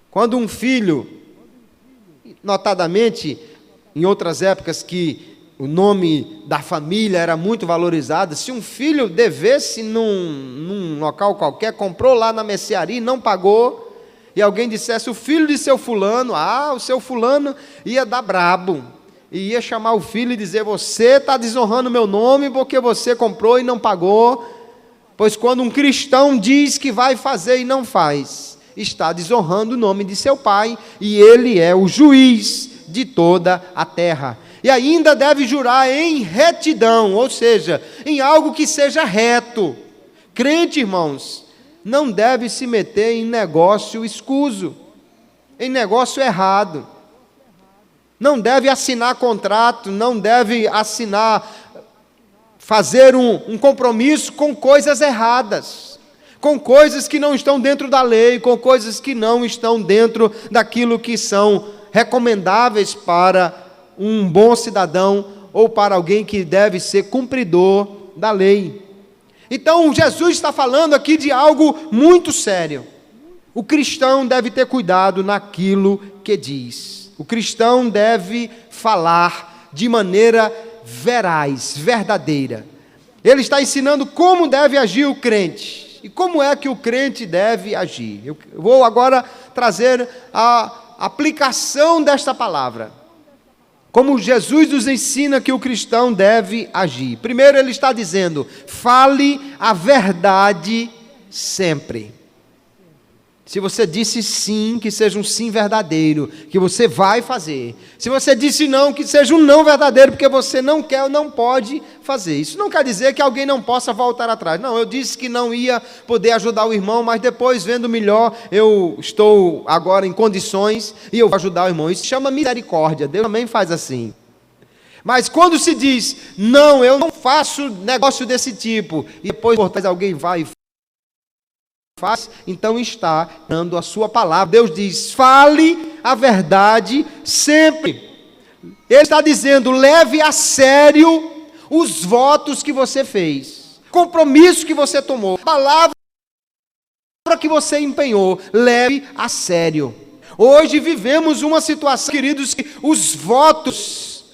Quando um filho, notadamente, em outras épocas que o nome da família era muito valorizado, se um filho devesse num local qualquer, comprou lá na mercearia e não pagou, e alguém dissesse, o filho de seu fulano, o seu fulano ia dar brabo, e ia chamar o filho e dizer, você está desonrando meu nome porque você comprou e não pagou, pois quando um cristão diz que vai fazer e não faz, está desonrando o nome de seu pai, e ele é o juiz de toda a terra. E ainda deve jurar em retidão, ou seja, em algo que seja reto. Crente, irmãos, não deve se meter em negócio escuso, em negócio errado. Não deve assinar contrato, não deve fazer um compromisso com coisas erradas, com coisas que não estão dentro da lei, com coisas que não estão dentro daquilo que são recomendáveis para um bom cidadão ou para alguém que deve ser cumpridor da lei. Então, Jesus está falando aqui de algo muito sério. O cristão deve ter cuidado naquilo que diz. O cristão deve falar de maneira veraz, verdadeira. Ele está ensinando como deve agir o crente. E como é que o crente deve agir? Eu vou agora trazer a aplicação desta palavra. Como Jesus nos ensina que o cristão deve agir. Primeiro ele está dizendo, fale a verdade sempre. Se você disse sim, que seja um sim verdadeiro, que você vai fazer. Se você disse não, que seja um não verdadeiro, porque você não quer ou não pode fazer. Isso não quer dizer que alguém não possa voltar atrás. Não, eu disse que não ia poder ajudar o irmão, mas depois, vendo melhor, eu estou agora em condições e eu vou ajudar o irmão. Isso se chama misericórdia. Deus também faz assim. Mas quando se diz, não, eu não faço negócio desse tipo, e depois por trás alguém vai e faz, então está dando a sua palavra. Deus diz, fale a verdade sempre. Ele está dizendo, leve a sério os votos que você fez, compromisso que você tomou, a palavra que você empenhou, leve a sério. Hoje vivemos uma situação, queridos, que os votos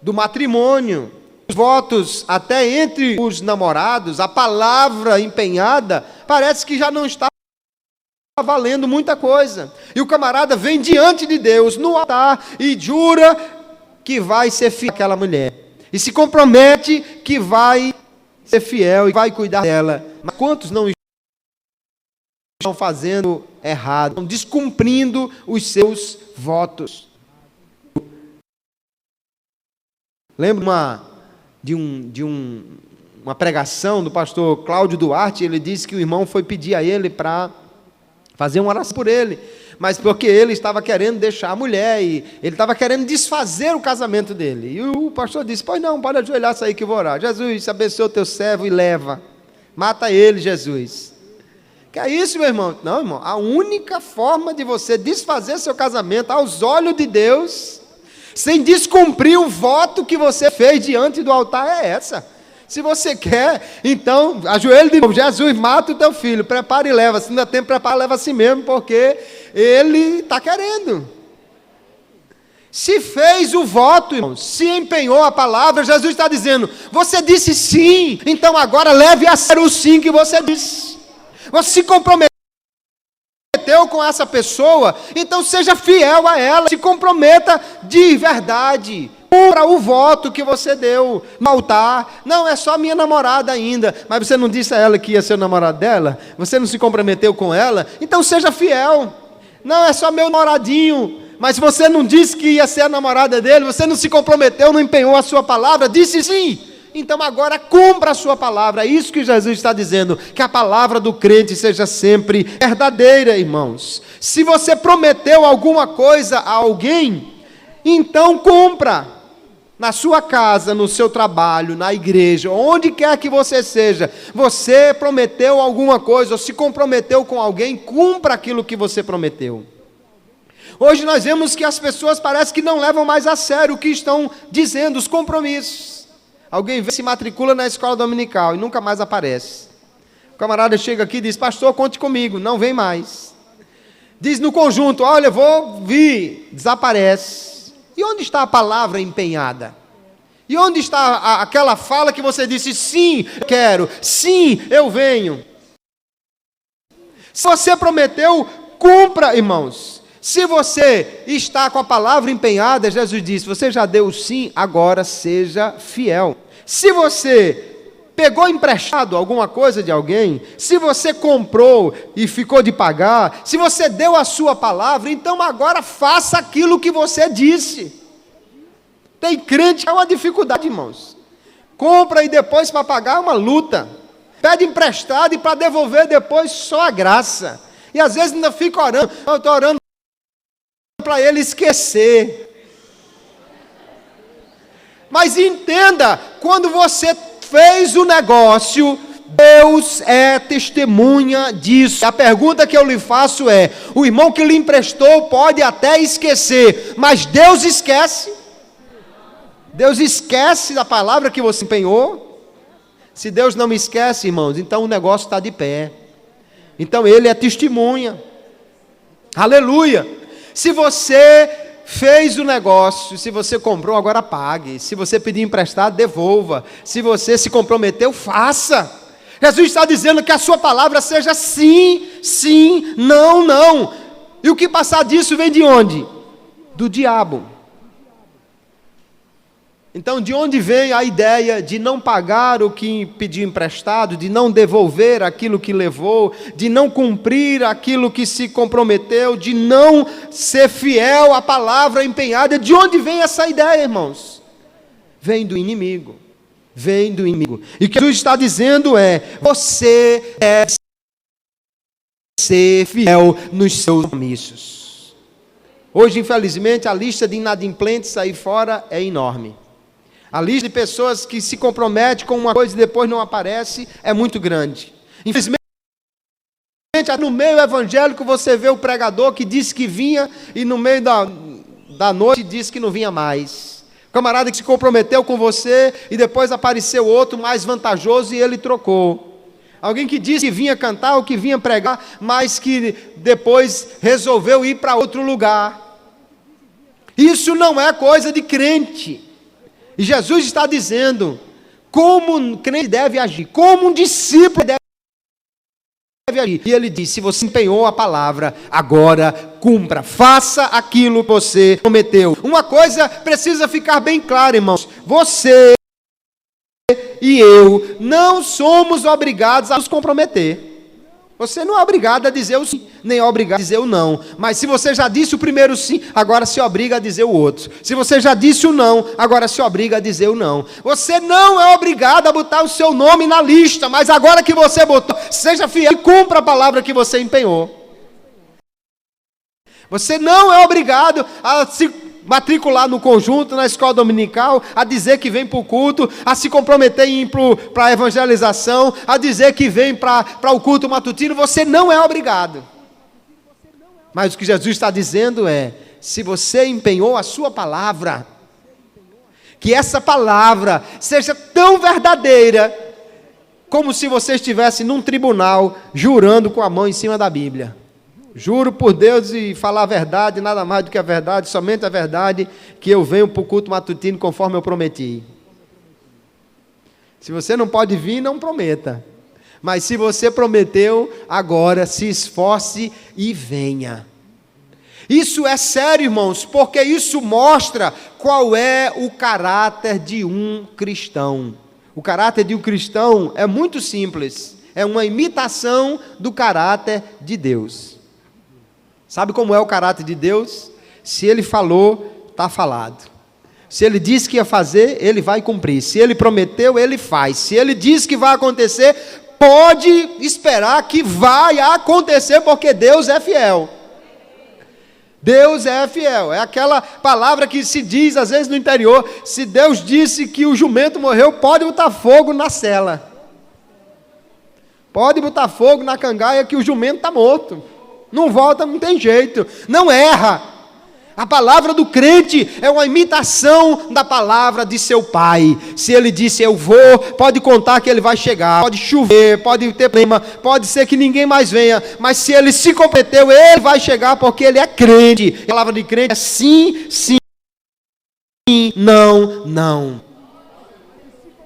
do matrimônio, os votos até entre os namorados, a palavra empenhada, parece que já não está valendo muita coisa. E o camarada vem diante de Deus, no altar, e jura que vai ser fiel àquela mulher. E se compromete que vai ser fiel e vai cuidar dela. Mas quantos não estão fazendo errado, estão descumprindo os seus votos? Lembro uma pregação do pastor Cláudio Duarte. Ele disse que o irmão foi pedir a ele para fazer uma oração por ele, mas porque ele estava querendo deixar a mulher, e ele estava querendo desfazer o casamento dele, e o pastor disse, pois não, pode ajoelhar, isso aí que eu vou orar. Jesus, abençoa o teu servo e leva, mata ele, Jesus. Que é isso, meu irmão? Não, irmão, a única forma de você desfazer seu casamento aos olhos de Deus, sem descumprir o voto que você fez diante do altar, é essa. Se você quer, então, ajoelhe de novo. Jesus, mata o teu filho, prepara e leva. Se não dá tempo, prepara e leva assim mesmo, porque ele está querendo. Se fez o voto, irmão, se empenhou a palavra, Jesus está dizendo, você disse sim, então agora leve a sério o sim que você disse. Você se comprometeu com essa pessoa, então seja fiel a ela, se comprometa de verdade. Cumpra o voto que você deu no altar. Não, é só minha namorada ainda. Mas você não disse a ela que ia ser o namorado dela? Você não se comprometeu com ela? Então seja fiel. Não, é só meu namoradinho. Mas você não disse que ia ser a namorada dele, você não se comprometeu, não empenhou a sua palavra, disse sim. Então agora cumpra a sua palavra. É isso que Jesus está dizendo, que a palavra do crente seja sempre verdadeira, irmãos. Se você prometeu alguma coisa a alguém, então cumpra. Na sua casa, no seu trabalho, na igreja, onde quer que você seja, você prometeu alguma coisa, ou se comprometeu com alguém, cumpra aquilo que você prometeu. Hoje nós vemos que as pessoas parecem que não levam mais a sério o que estão dizendo, os compromissos. Alguém se matricula na escola dominical e nunca mais aparece. O camarada chega aqui e diz, pastor, conte comigo, não vem mais. Diz no conjunto, olha, vou vir, desaparece. E onde está a palavra empenhada? E onde está aquela fala que você disse, sim, eu quero, sim, eu venho? Se você prometeu, cumpra, irmãos. Se você está com a palavra empenhada, Jesus disse, você já deu sim, agora seja fiel. Se você pegou emprestado alguma coisa de alguém, se você comprou e ficou de pagar, se você deu a sua palavra, então agora faça aquilo que você disse. Tem crente que é uma dificuldade, irmãos. Compra e depois para pagar é uma luta. Pede emprestado e para devolver depois só a graça. E às vezes ainda fica orando, eu estou orando para ele esquecer. Mas entenda, quando você fez o negócio, Deus é testemunha disso. A pergunta que eu lhe faço é, o irmão que lhe emprestou pode até esquecer, mas Deus esquece? Deus esquece da palavra que você empenhou? Se Deus não me esquece, irmãos, então o negócio está de pé. Então Ele é testemunha. Aleluia! Se você fez o negócio, se você comprou, agora pague. Se você pedir emprestado, devolva. Se você se comprometeu, faça. Jesus está dizendo que a sua palavra seja sim, sim, não, não. E o que passar disso vem de onde? Do diabo. Então, de onde vem a ideia de não pagar o que pediu emprestado, de não devolver aquilo que levou, de não cumprir aquilo que se comprometeu, de não ser fiel à palavra empenhada? De onde vem essa ideia, irmãos? Vem do inimigo. Vem do inimigo. E o que Jesus está dizendo é, você deve ser fiel nos seus compromissos. Hoje, infelizmente, a lista de inadimplentes aí fora é enorme. A lista de pessoas que se comprometem com uma coisa e depois não aparece é muito grande. Infelizmente, no meio evangélico você vê o pregador que disse que vinha e no meio da noite disse que não vinha mais. O camarada que se comprometeu com você e depois apareceu outro mais vantajoso e ele trocou. Alguém que disse que vinha cantar ou que vinha pregar, mas que depois resolveu ir para outro lugar. Isso não é coisa de crente. E Jesus está dizendo como um crente deve agir, como um discípulo deve agir. E ele diz, se você empenhou a palavra, agora cumpra, faça aquilo que você prometeu. Uma coisa precisa ficar bem clara, irmãos, você e eu não somos obrigados a nos comprometer. Você não é obrigado a dizer o sim, nem é obrigado a dizer o não. Mas se você já disse o primeiro sim, agora se obriga a dizer o outro. Se você já disse o não, agora se obriga a dizer o não. Você não é obrigado a botar o seu nome na lista, mas agora que você botou, seja fiel e cumpra a palavra que você empenhou. Você não é obrigado a se matricular no conjunto, na escola dominical, a dizer que vem para o culto, a se comprometer em ir para a evangelização, a dizer que vem para o culto matutino. Você não é obrigado. Mas o que Jesus está dizendo é, se você empenhou a sua palavra, Que essa palavra seja tão verdadeira como se você estivesse num tribunal jurando com a mão em cima da Bíblia. Juro por Deus e falar a verdade, nada mais do que a verdade, somente a verdade, que eu venho para o culto matutino conforme eu prometi. Se você não pode vir, não prometa. Mas se você prometeu, agora se esforce e venha. Isso é sério, irmãos, porque isso mostra qual é o caráter de um cristão. O caráter de um cristão é muito simples, é uma imitação do caráter de Deus. Sabe como é o caráter de Deus? Se Ele falou, está falado. Se Ele disse que ia fazer, Ele vai cumprir. Se Ele prometeu, Ele faz. Se Ele disse que vai acontecer, pode esperar que vai acontecer, porque Deus é fiel. Deus é fiel, é aquela palavra que se diz às vezes no interior: se Deus disse que o jumento morreu, pode botar fogo na sela, pode botar fogo na cangaia que o jumento está morto, não volta, não tem jeito, não erra. A palavra do crente é uma imitação da palavra de seu pai. Se ele disse eu vou, pode contar que ele vai chegar, pode chover, pode ter problema, pode ser que ninguém mais venha, mas se ele se comprometeu, ele vai chegar, porque ele é crente. A palavra de crente é sim, sim, não, não.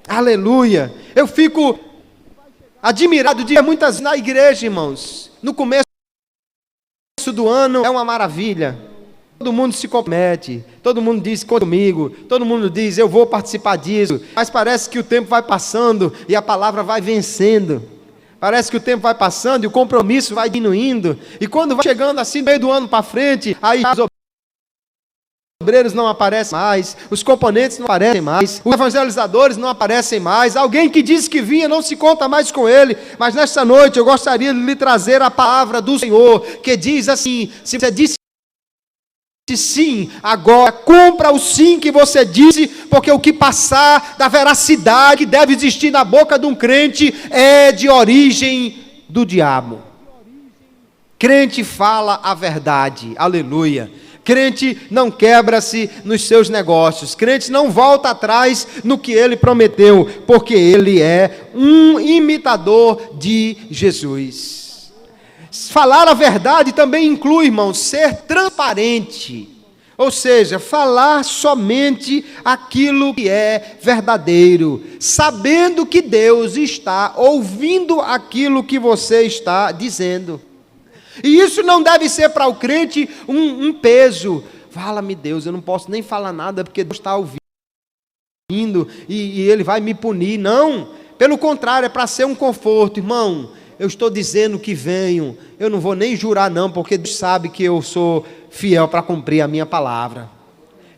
Aleluia. Eu fico admirado de muitas na igreja, irmãos. No começo do ano é uma maravilha. Todo mundo se compromete, todo mundo diz comigo, todo mundo diz eu vou participar disso, mas parece que o tempo vai passando e a palavra vai vencendo, parece que o tempo vai passando e o compromisso vai diminuindo, e quando vai chegando assim no meio do ano para frente, aí os obreiros não aparecem mais, os componentes não aparecem mais, os evangelizadores não aparecem mais, alguém que disse que vinha não se conta mais com ele. Mas nesta noite eu gostaria de lhe trazer a palavra do Senhor, que diz assim: se você disse sim, agora cumpra o sim que você disse, porque o que passar da veracidade que deve existir na boca de um crente é de origem do diabo. Crente fala a verdade, aleluia. Crente não quebra-se nos seus negócios, crente não volta atrás no que ele prometeu, porque ele é um imitador de Jesus. Falar a verdade também inclui, irmãos, ser transparente, ou seja, falar somente aquilo que é verdadeiro, sabendo que Deus está ouvindo aquilo que você está dizendo. E isso não deve ser para o crente um peso. Fala-me Deus, eu não posso nem falar nada porque Deus está ouvindo e Ele vai me punir. Não, pelo contrário, é para ser um conforto, irmão. Eu estou dizendo que venho, eu não vou nem jurar não, porque Deus sabe que eu sou fiel para cumprir a minha palavra.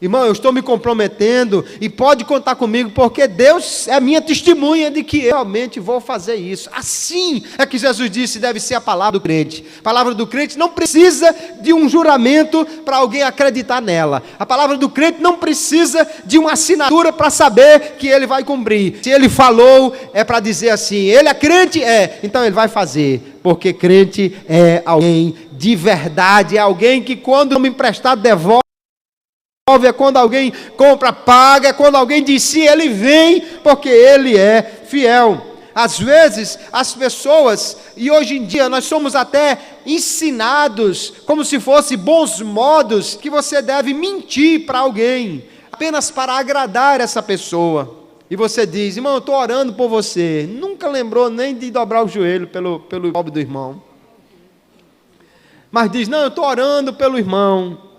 Irmão, eu estou me comprometendo e pode contar comigo, porque Deus é a minha testemunha de que eu realmente vou fazer isso. Assim é que Jesus disse deve ser a palavra do crente. A palavra do crente não precisa de um juramento para alguém acreditar nela. A palavra do crente não precisa de uma assinatura para saber que ele vai cumprir. Se ele falou, é para dizer assim, ele é crente? É, então ele vai fazer. Porque crente é alguém de verdade, é alguém que quando me emprestado devolve, é quando alguém compra, paga, é quando alguém diz sim, ele vem, porque ele é fiel. Às vezes, as pessoas, e hoje em dia nós somos até ensinados, como se fosse bons modos, que você deve mentir para alguém, apenas para agradar essa pessoa. E você diz, irmão, eu estou orando por você. Nunca lembrou nem de dobrar o joelho pelo pobre do irmão. Mas diz, não, eu estou orando pelo irmão.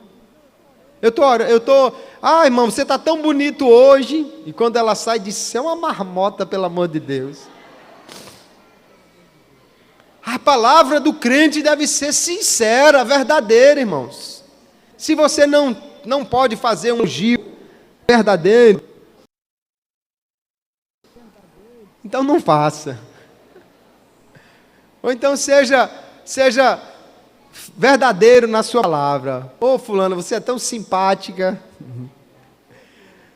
Irmão, você está tão bonito hoje. E quando ela sai, diz, você é uma marmota, pelo amor de Deus. A palavra do crente deve ser sincera, verdadeira, irmãos. Se você não pode fazer um elogio verdadeiro, então não faça. Ou então seja verdadeiro na sua palavra. Ô fulano, você é tão simpática.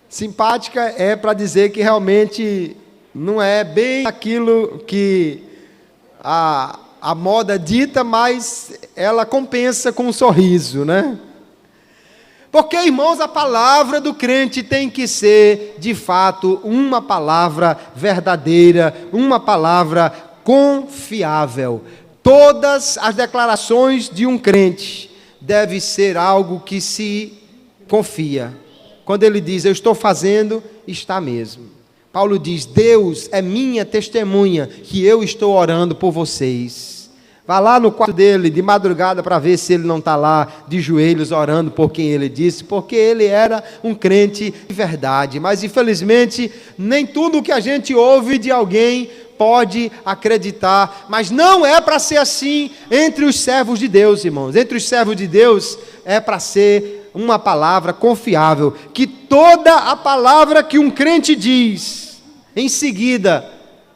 Simpática é para dizer que realmente não é bem aquilo que a moda dita, mas ela compensa com um sorriso, né? Porque, irmãos, a palavra do crente tem que ser, de fato, uma palavra verdadeira, uma palavra confiável. Todas as declarações de um crente devem ser algo que se confia. Quando ele diz, eu estou fazendo, está mesmo. Paulo diz, Deus é minha testemunha que eu estou orando por vocês. Vá lá no quarto dele de madrugada para ver se ele não está lá de joelhos orando por quem ele disse, porque ele era um crente de verdade. Mas infelizmente nem tudo que a gente ouve de alguém pode acreditar, mas não é para ser assim entre os servos de Deus, irmãos. Entre os servos de Deus é para ser uma palavra confiável, que toda a palavra que um crente diz, em seguida,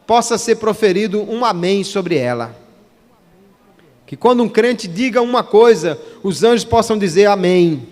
possa ser proferido um amém sobre ela. Que quando um crente diga uma coisa, os anjos possam dizer amém,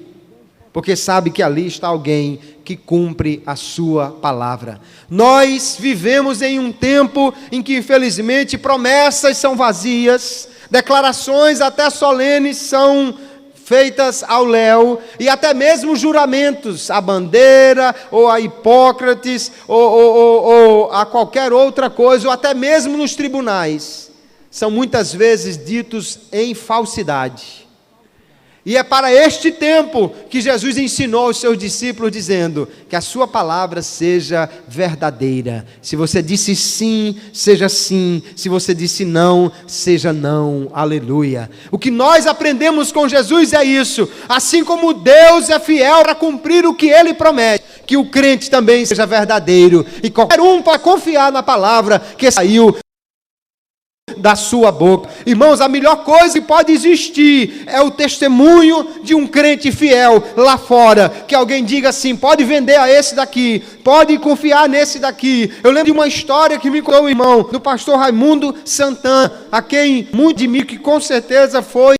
porque sabe que ali está alguém que cumpre a sua palavra. Nós vivemos em um tempo em que, infelizmente, promessas são vazias, declarações até solenes são feitas ao léu, e até mesmo juramentos, a bandeira, ou a Hipócrates, ou a qualquer outra coisa, ou até mesmo nos tribunais, são muitas vezes ditos em falsidade. E é para este tempo que Jesus ensinou aos seus discípulos, dizendo que a sua palavra seja verdadeira. Se você disse sim, seja sim. Se você disse não, seja não. Aleluia. O que nós aprendemos com Jesus é isso. Assim como Deus é fiel para cumprir o que Ele promete, que o crente também seja verdadeiro. E qualquer um para confiar na palavra que saiu da sua boca. Irmãos, a melhor coisa que pode existir é o testemunho de um crente fiel lá fora, que alguém diga assim, pode vender a esse daqui, pode confiar nesse daqui. Eu lembro de uma história que me contou o irmão, do pastor Raimundo Santana, a quem muito de mim, que com certeza foi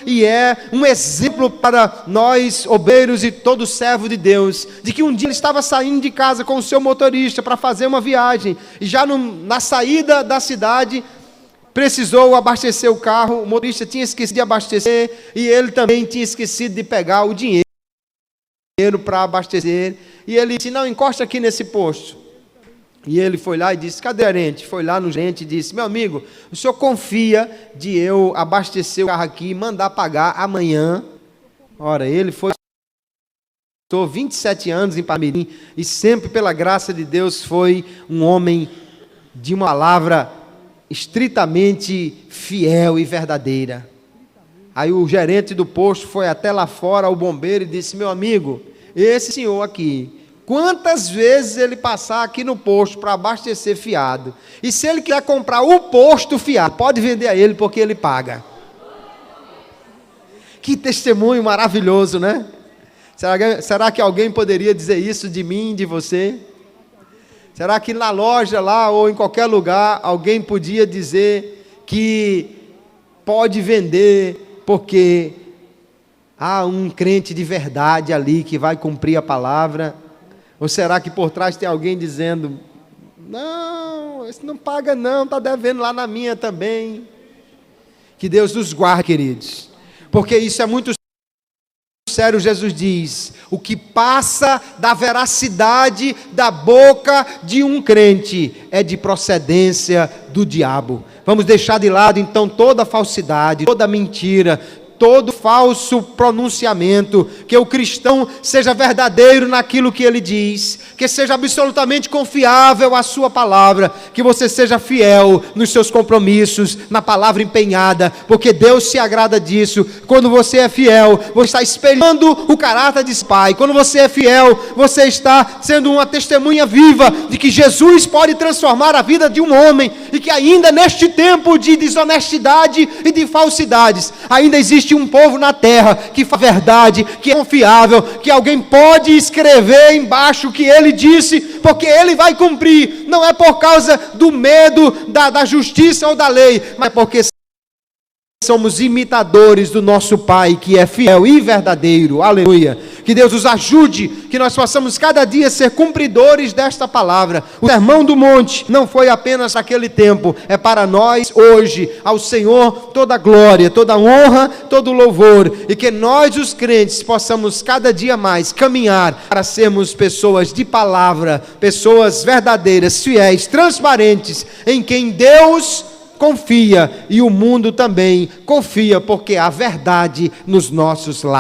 e é um exemplo para nós, obreiros e todo servo de Deus, de que um dia ele estava saindo de casa com o seu motorista para fazer uma viagem, e já na saída da cidade, precisou abastecer o carro, o motorista tinha esquecido de abastecer, e ele também tinha esquecido de pegar o dinheiro para abastecer, e ele disse, não, encosta aqui nesse posto. E ele foi lá e disse, cadê o gerente? Foi lá no gerente e disse, meu amigo, o senhor confia de eu abastecer o carro aqui e mandar pagar amanhã? Ora, ele foi, estou 27 anos em Parmirim, e sempre pela graça de Deus foi um homem de uma palavra estritamente fiel e verdadeira. Aí o gerente do posto foi até lá fora, o bombeiro, e disse, meu amigo, esse senhor aqui, quantas vezes ele passar aqui no posto para abastecer fiado, e se ele quiser comprar o posto fiado, pode vender a ele porque ele paga. Que testemunho maravilhoso, né? Será que alguém poderia dizer isso de mim, de você? Será que na loja lá ou em qualquer lugar alguém podia dizer que pode vender porque há um crente de verdade ali que vai cumprir a palavra? Ou será que por trás tem alguém dizendo, não, esse não paga não, está devendo lá na minha também? Que Deus nos guarde, queridos, porque isso é muito sério. Jesus diz, o que passa da veracidade da boca de um crente é de procedência do diabo. Vamos deixar de lado então toda falsidade, toda mentira, todo falso pronunciamento, que o cristão seja verdadeiro naquilo que ele diz, que seja absolutamente confiável à sua palavra, que você seja fiel nos seus compromissos, na palavra empenhada, porque Deus se agrada disso. Quando você é fiel, você está espelhando o caráter de Pai. Quando você é fiel, você está sendo uma testemunha viva de que Jesus pode transformar a vida de um homem, e que ainda neste tempo de desonestidade e de falsidades, ainda existe um povo na terra que faz verdade, que é confiável, que alguém pode escrever embaixo o que ele disse, porque ele vai cumprir. Não é por causa do medo da justiça ou da lei, mas porque somos imitadores do nosso Pai, que é fiel e verdadeiro. Aleluia. Que Deus nos ajude, que nós possamos cada dia ser cumpridores desta palavra. O Sermão do Monte não foi apenas naquele tempo, é para nós hoje. Ao Senhor toda a glória, toda a honra, todo o louvor. E que nós, os crentes, possamos cada dia mais caminhar para sermos pessoas de palavra, pessoas verdadeiras, fiéis, transparentes, em quem Deus confia e o mundo também confia, porque há verdade nos nossos lábios.